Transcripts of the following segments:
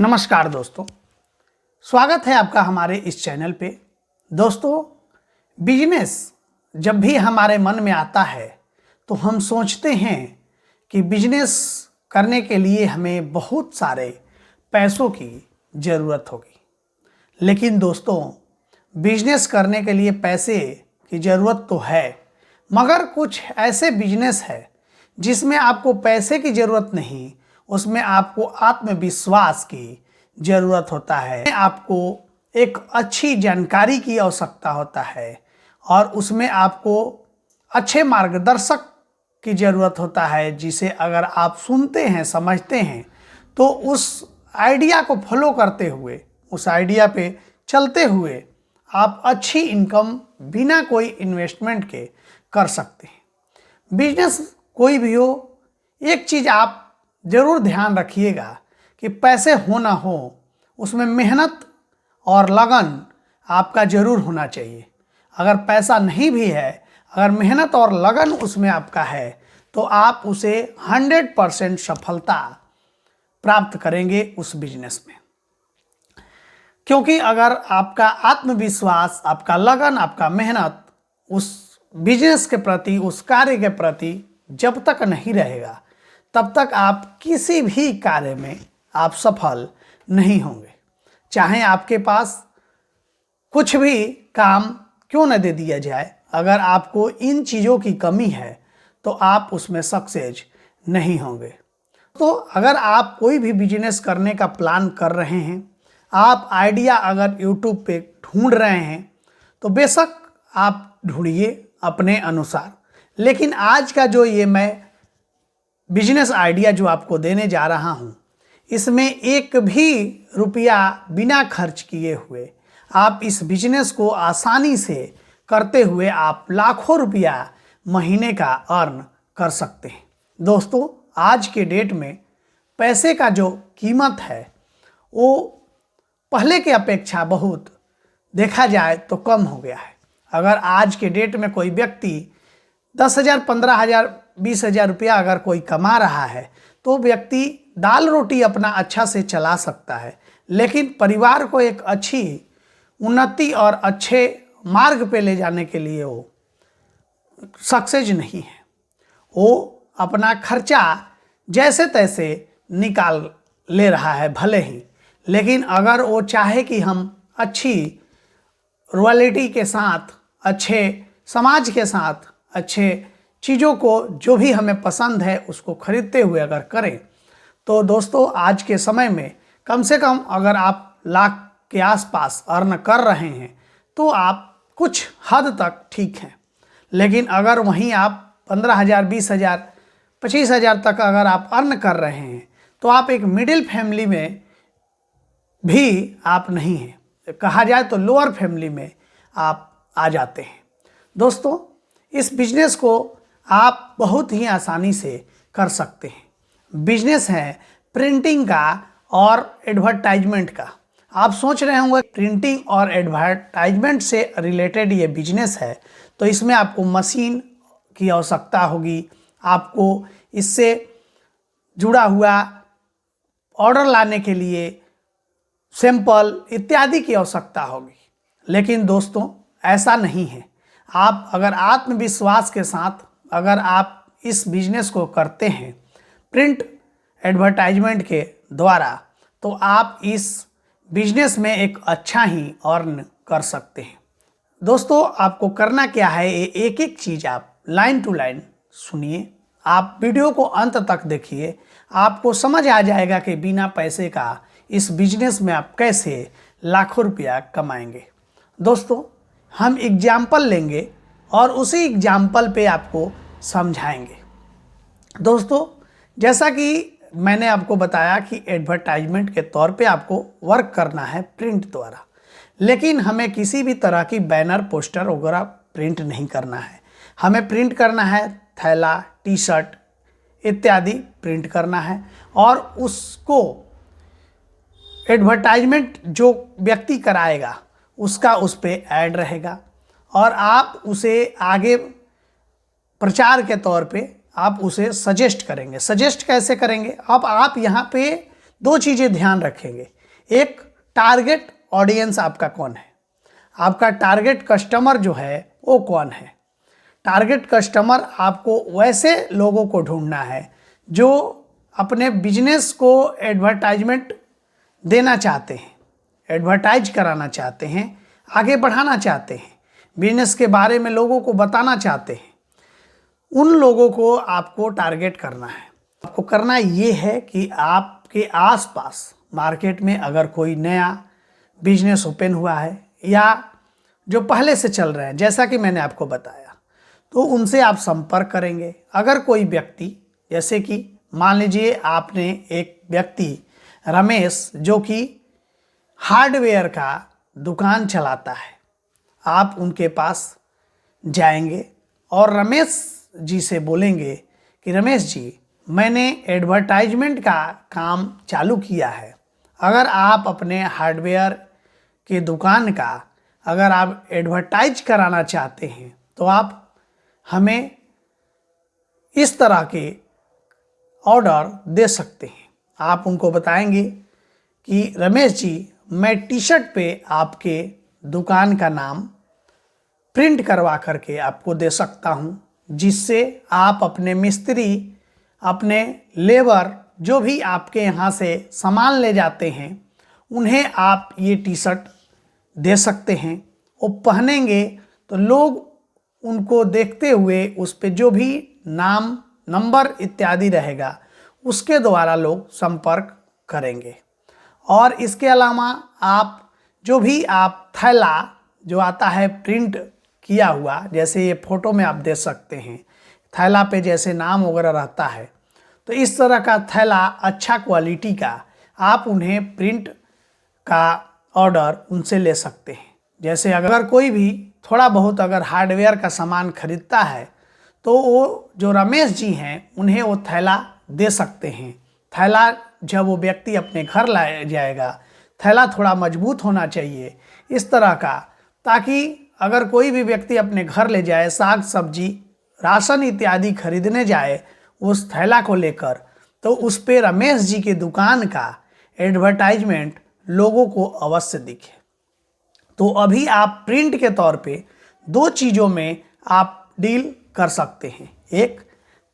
नमस्कार दोस्तों, स्वागत है आपका हमारे इस चैनल पे। दोस्तों, बिजनेस जब भी हमारे मन में आता है तो हम सोचते हैं कि बिजनेस करने के लिए हमें बहुत सारे पैसों की ज़रूरत होगी। लेकिन दोस्तों, बिजनेस करने के लिए पैसे की ज़रूरत तो है, मगर कुछ ऐसे बिजनेस है जिसमें आपको पैसे की ज़रूरत नहीं, उसमें आपको आत्मविश्वास की ज़रूरत होता है। आपको एक अच्छी जानकारी की आवश्यकता होता है और उसमें आपको अच्छे मार्गदर्शक की ज़रूरत होता है, जिसे अगर आप सुनते हैं, समझते हैं, तो उस आइडिया को फॉलो करते हुए, उस आइडिया पे चलते हुए आप अच्छी इनकम बिना कोई इन्वेस्टमेंट के कर सकते हैं। बिजनेस कोई भी हो, एक चीज़ आप ज़रूर ध्यान रखिएगा कि पैसे हो ना हो, उसमें मेहनत और लगन आपका ज़रूर होना चाहिए। अगर पैसा नहीं भी है, अगर मेहनत और लगन उसमें आपका है, तो आप उसे 100% सफलता प्राप्त करेंगे उस बिजनेस में। क्योंकि अगर आपका आत्मविश्वास, आपका लगन, आपका मेहनत उस बिजनेस के प्रति, उस कार्य के प्रति जब तक नहीं रहेगा, तब तक आप किसी भी कार्य में आप सफल नहीं होंगे। चाहे आपके पास कुछ भी काम क्यों न दे दिया जाए, अगर आपको इन चीज़ों की कमी है तो आप उसमें सक्सेस नहीं होंगे। तो अगर आप कोई भी बिजनेस करने का प्लान कर रहे हैं, आप आइडिया अगर यूट्यूब पे ढूंढ रहे हैं, तो बेशक आप ढूंढिए अपने अनुसार। लेकिन आज का जो ये मैं बिजनेस आइडिया जो आपको देने जा रहा हूँ, इसमें एक भी रुपया बिना खर्च किए हुए आप इस बिजनेस को आसानी से करते हुए आप लाखों रुपया महीने का अर्न कर सकते हैं। दोस्तों, आज के डेट में पैसे का जो कीमत है वो पहले के अपेक्षा बहुत देखा जाए तो कम हो गया है। अगर आज के डेट में कोई व्यक्ति 10,000, 15,000, 20,000 रुपया अगर कोई कमा रहा है, तो व्यक्ति दाल रोटी अपना अच्छा से चला सकता है, लेकिन परिवार को एक अच्छी उन्नति और अच्छे मार्ग पे ले जाने के लिए वो सक्सेस नहीं है। वो अपना खर्चा जैसे तैसे निकाल ले रहा है भले ही, लेकिन अगर वो चाहे कि हम अच्छी रॉयल्टी के साथ, अच्छे समाज के साथ, अच्छे चीज़ों को जो भी हमें पसंद है उसको खरीदते हुए अगर करें, तो दोस्तों आज के समय में कम से कम अगर आप लाख के आसपास अर्न कर रहे हैं तो आप कुछ हद तक ठीक हैं। लेकिन अगर वहीं आप 15,000, 20,000, 25,000 तक अगर आप अर्न कर रहे हैं, तो आप एक मिडिल फैमिली में भी आप नहीं हैं, कहा जाए तो लोअर फैमिली में आप आ जाते हैं। दोस्तों, इस बिजनेस को आप बहुत ही आसानी से कर सकते हैं। बिजनेस है प्रिंटिंग का और एडवर्टाइजमेंट का। आप सोच रहे होंगे प्रिंटिंग और एडवर्टाइजमेंट से रिलेटेड ये बिजनेस है, तो इसमें आपको मशीन की आवश्यकता होगी, आपको इससे जुड़ा हुआ ऑर्डर लाने के लिए सैंपल इत्यादि की आवश्यकता होगी। लेकिन दोस्तों, ऐसा नहीं है। आप अगर आत्मविश्वास के साथ अगर आप इस बिजनेस को करते हैं प्रिंट एडवर्टाइजमेंट के द्वारा, तो आप इस बिजनेस में एक अच्छा ही अर्न कर सकते हैं। दोस्तों, आपको करना क्या है, ये एक एक चीज़ आप लाइन टू लाइन सुनिए। आप वीडियो को अंत तक देखिए, आपको समझ आ जाएगा कि बिना पैसे का इस बिजनेस में आप कैसे लाखों रुपया कमाएंगे। दोस्तों, हम एग्जाम्पल लेंगे और उसी एग्जाम्पल पे आपको समझाएंगे। दोस्तों, जैसा कि मैंने आपको बताया कि एडवर्टाइजमेंट के तौर पे आपको वर्क करना है प्रिंट द्वारा, लेकिन हमें किसी भी तरह की बैनर, पोस्टर वगैरह प्रिंट नहीं करना है। हमें प्रिंट करना है थैला, टी शर्ट इत्यादि प्रिंट करना है, और उसको एडवर्टाइजमेंट जो व्यक्ति कराएगा उसका उस पर ऐड रहेगा, और आप उसे आगे प्रचार के तौर पे आप उसे सजेस्ट करेंगे। सजेस्ट कैसे करेंगे? अब आप यहाँ पे दो चीज़ें ध्यान रखेंगे। एक, टारगेट ऑडियंस आपका कौन है, आपका टारगेट कस्टमर जो है वो कौन है। टारगेट कस्टमर आपको वैसे लोगों को ढूंढना है जो अपने बिजनेस को एडवर्टाइजमेंट देना चाहते हैं, एडवर्टाइज कराना चाहते हैं, आगे बढ़ाना चाहते हैं, बिजनेस के बारे में लोगों को बताना चाहते हैं। उन लोगों को आपको टारगेट करना है। आपको करना ये है कि आपके आसपास मार्केट में अगर कोई नया बिजनेस ओपन हुआ है या जो पहले से चल रहे हैं, जैसा कि मैंने आपको बताया, तो उनसे आप संपर्क करेंगे। अगर कोई व्यक्ति, जैसे कि मान लीजिए आपने एक व्यक्ति रमेश जो कि हार्डवेयर का दुकान चलाता है, आप उनके पास जाएंगे और रमेश जी से बोलेंगे कि रमेश जी, मैंने एडवर्टाइजमेंट का काम चालू किया है, अगर आप अपने हार्डवेयर के दुकान का अगर आप एडवर्टाइज कराना चाहते हैं तो आप हमें इस तरह के ऑर्डर दे सकते हैं। आप उनको बताएंगे कि रमेश जी, मैं टी शर्ट पे आपके दुकान का नाम प्रिंट करवा करके आपको दे सकता हूँ, जिससे आप अपने मिस्त्री, अपने लेबर, जो भी आपके यहाँ से सामान ले जाते हैं, उन्हें आप ये टी शर्ट दे सकते हैं। वो पहनेंगे तो लोग उनको देखते हुए उस पर जो भी नाम, नंबर इत्यादि रहेगा उसके द्वारा लोग संपर्क करेंगे। और इसके अलावा आप जो भी आप थैला जो आता है प्रिंट किया हुआ, जैसे ये फोटो में आप देख सकते हैं, थैला पे जैसे नाम वगैरह रहता है, तो इस तरह का थैला अच्छा क्वालिटी का आप उन्हें प्रिंट का ऑर्डर उनसे ले सकते हैं। जैसे अगर कोई भी थोड़ा बहुत अगर हार्डवेयर का सामान खरीदता है तो वो जो रमेश जी हैं उन्हें वो थैला दे सकते हैं। थैला जब वो व्यक्ति अपने घर लाया जाएगा, थैला थोड़ा मजबूत होना चाहिए इस तरह का, ताकि अगर कोई भी व्यक्ति अपने घर ले जाए, साग सब्जी, राशन इत्यादि खरीदने जाए उस थैला को लेकर, तो उस पे रमेश जी की दुकान का एडवर्टाइजमेंट लोगों को अवश्य दिखे। तो अभी आप प्रिंट के तौर पे दो चीज़ों में आप डील कर सकते हैं, एक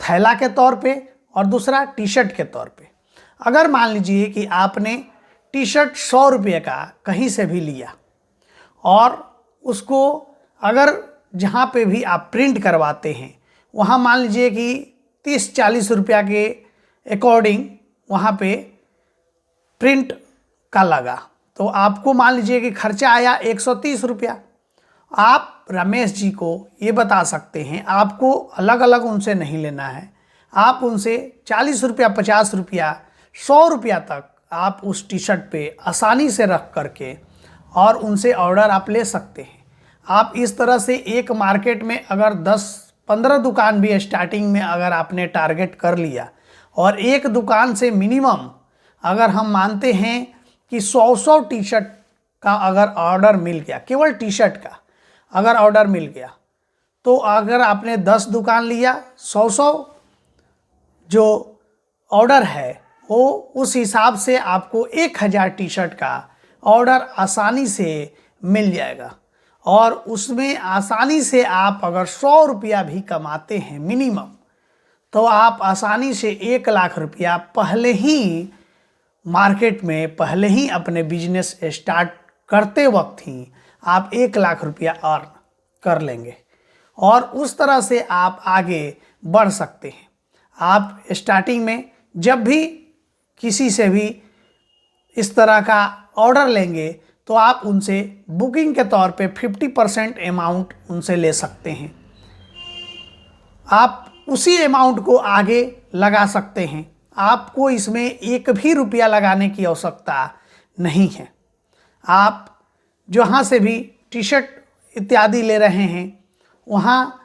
थैला के तौर पे और दूसरा टी शर्ट के तौर पे। अगर मान लीजिए कि आपने टी शर्ट 100 रुपये का कहीं से भी लिया और उसको अगर जहाँ पे भी आप प्रिंट करवाते हैं वहाँ मान लीजिए कि 30-40 रुपया के अकॉर्डिंग वहाँ पे प्रिंट का लगा, तो आपको मान लीजिए कि खर्चा आया 130 रुपया। आप रमेश जी को ये बता सकते हैं, आपको अलग अलग उनसे नहीं लेना है, आप उनसे 40 रुपया, 50 रुपया, 100 रुपया तक आप उस टी शर्ट पे आसानी से रख करके और उनसे ऑर्डर आप ले सकते हैं। आप इस तरह से एक मार्केट में अगर 10-15 दुकान भी स्टार्टिंग में अगर आपने टारगेट कर लिया और एक दुकान से मिनिमम अगर हम मानते हैं कि 100 टी शर्ट का अगर ऑर्डर मिल गया, केवल टी शर्ट का अगर ऑर्डर मिल गया, तो अगर आपने 10 दुकान लिया, 100 जो ऑर्डर है वो उस हिसाब से आपको 1000 टी शर्ट का ऑर्डर आसानी से मिल जाएगा। और उसमें आसानी से आप अगर 100 रुपया भी कमाते हैं मिनिमम, तो आप आसानी से 1 लाख रुपया पहले ही मार्केट में, पहले ही अपने बिजनेस स्टार्ट करते वक्त ही आप 1 लाख रुपया अर्न कर लेंगे और उस तरह से आप आगे बढ़ सकते हैं। आप स्टार्टिंग में जब भी किसी से भी इस तरह का ऑर्डर लेंगे तो आप उनसे बुकिंग के तौर पे 50% अमाउंट उनसे ले सकते हैं। आप उसी अमाउंट को आगे लगा सकते हैं, आपको इसमें 1 भी रुपया लगाने की आवश्यकता नहीं है। आप जहाँ से भी टी शर्ट इत्यादि ले रहे हैं वहाँ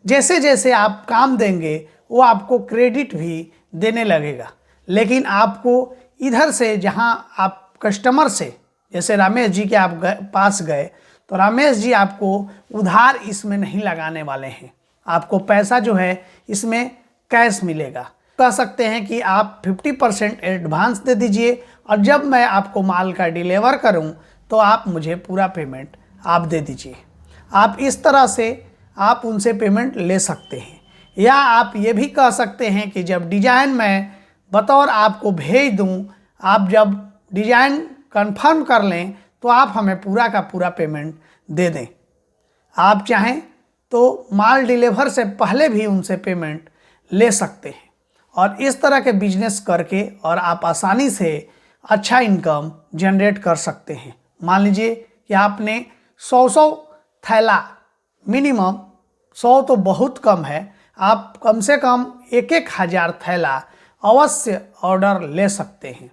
जैसे जैसे आप काम देंगे वो आपको क्रेडिट भी देने लगेगा, लेकिन आपको इधर से जहाँ आप कस्टमर से, जैसे रमेश जी के आप पास गए तो रमेश जी आपको उधार इसमें नहीं लगाने वाले हैं, आपको पैसा जो है इसमें कैश मिलेगा। कह सकते हैं कि आप 50% एडवांस दे दीजिए और जब मैं आपको माल का डिलीवर करूं तो आप मुझे पूरा पेमेंट आप दे दीजिए। आप इस तरह से आप उनसे पेमेंट ले सकते हैं। या आप ये भी कह सकते हैं कि जब डिज़ाइन मैं बतौर आपको भेज दूं, आप जब डिज़ाइन कंफर्म कर लें तो आप हमें पूरा का पूरा पेमेंट दे दें। आप चाहें तो माल डिलीवर से पहले भी उनसे पेमेंट ले सकते हैं और इस तरह के बिजनेस करके और आप आसानी से अच्छा इनकम जनरेट कर सकते हैं। मान लीजिए कि आपने 100 थैला, मिनिमम 100 तो बहुत कम है, आप कम से कम 1,000 थैला अवश्य ऑर्डर ले सकते हैं।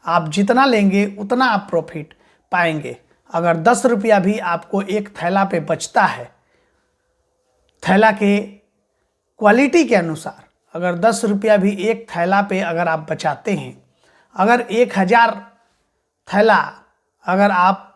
आप जितना लेंगे उतना आप प्रॉफिट पाएंगे। अगर 10 रुपया भी आपको एक थैला पे बचता है, थैला के क्वालिटी के अनुसार अगर 10 रुपया भी एक थैला पे अगर आप बचाते हैं, अगर 1,000 थैला अगर आप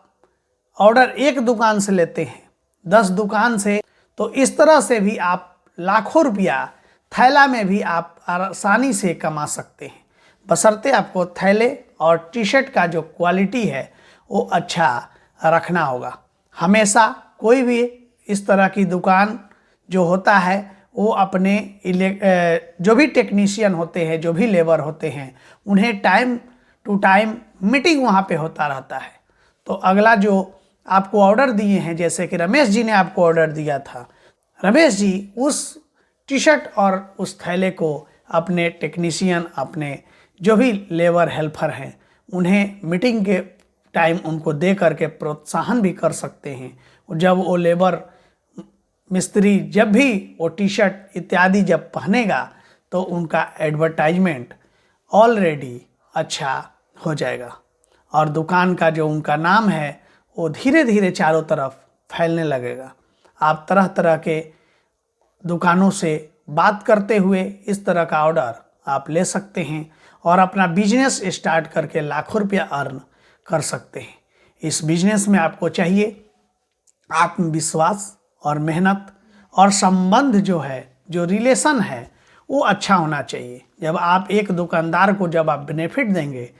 ऑर्डर एक दुकान से लेते हैं, 10 दुकान से, तो इस तरह से भी आप लाखों रुपया थैला में भी आप आसानी से कमा सकते हैं, बशर्ते आपको थैले और टी शर्ट का जो क्वालिटी है वो अच्छा रखना होगा। हमेशा कोई भी इस तरह की दुकान जो होता है वो अपने जो भी टेक्नीशियन होते हैं, जो भी लेबर होते हैं, उन्हें टाइम टू टाइम मीटिंग वहाँ पे होता रहता है। तो अगला जो आपको ऑर्डर दिए हैं, जैसे कि रमेश जी ने आपको ऑर्डर दिया था, रमेश जी उस टी शर्ट और उस थैले को अपने टेक्नीशियन, अपने जो भी लेबर हेल्पर हैं, उन्हें मीटिंग के टाइम उनको दे करके प्रोत्साहन भी कर सकते हैं। जब वो लेबर मिस्त्री जब भी वो टी शर्ट इत्यादि जब पहनेगा तो उनका एडवर्टाइजमेंट ऑलरेडी अच्छा हो जाएगा और दुकान का जो उनका नाम है वो धीरे धीरे चारों तरफ फैलने लगेगा। आप तरह तरह के दुकानों से बात करते हुए इस तरह का ऑर्डर आप ले सकते हैं और अपना बिजनेस स्टार्ट करके लाखों रुपया अर्न कर सकते हैं। इस बिजनेस में आपको चाहिए आत्मविश्वास और मेहनत और संबंध जो है, जो रिलेशन है, वो अच्छा होना चाहिए। जब आप एक दुकानदार को जब आप बेनिफिट देंगे,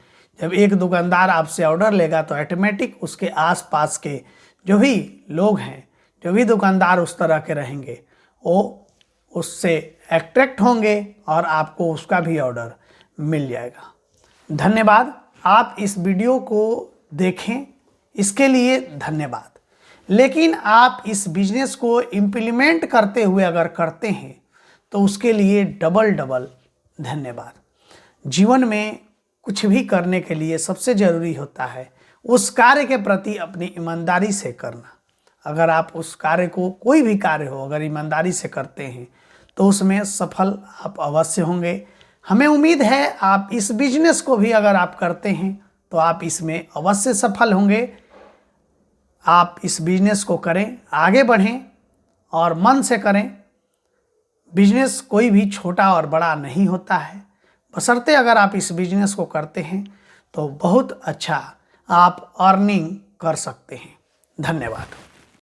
जब एक दुकानदार आपसे ऑर्डर लेगा तो ऑटोमेटिक उसके आसपास के जो भी लोग हैं, जो भी दुकानदार उस तरह के रहेंगे, वो उससे अट्रैक्ट होंगे और आपको उसका भी ऑर्डर मिल जाएगा। धन्यवाद। आप इस वीडियो को देखें, इसके लिए धन्यवाद। लेकिन आप इस बिजनेस को इम्प्लीमेंट करते हुए अगर करते हैं तो उसके लिए डबल डबल धन्यवाद। जीवन में कुछ भी करने के लिए सबसे ज़रूरी होता है उस कार्य के प्रति अपनी ईमानदारी से करना। अगर आप उस कार्य को, कोई भी कार्य हो, अगर ईमानदारी से करते हैं तो उसमें सफल आप अवश्य होंगे। हमें उम्मीद है आप इस बिजनेस को भी अगर आप करते हैं तो आप इसमें अवश्य सफल होंगे। आप इस बिजनेस को करें, आगे बढ़ें और मन से करें। बिजनेस कोई भी छोटा और बड़ा नहीं होता है, बशर्ते अगर आप इस बिजनेस को करते हैं तो बहुत अच्छा आप अर्निंग कर सकते हैं। धन्यवाद।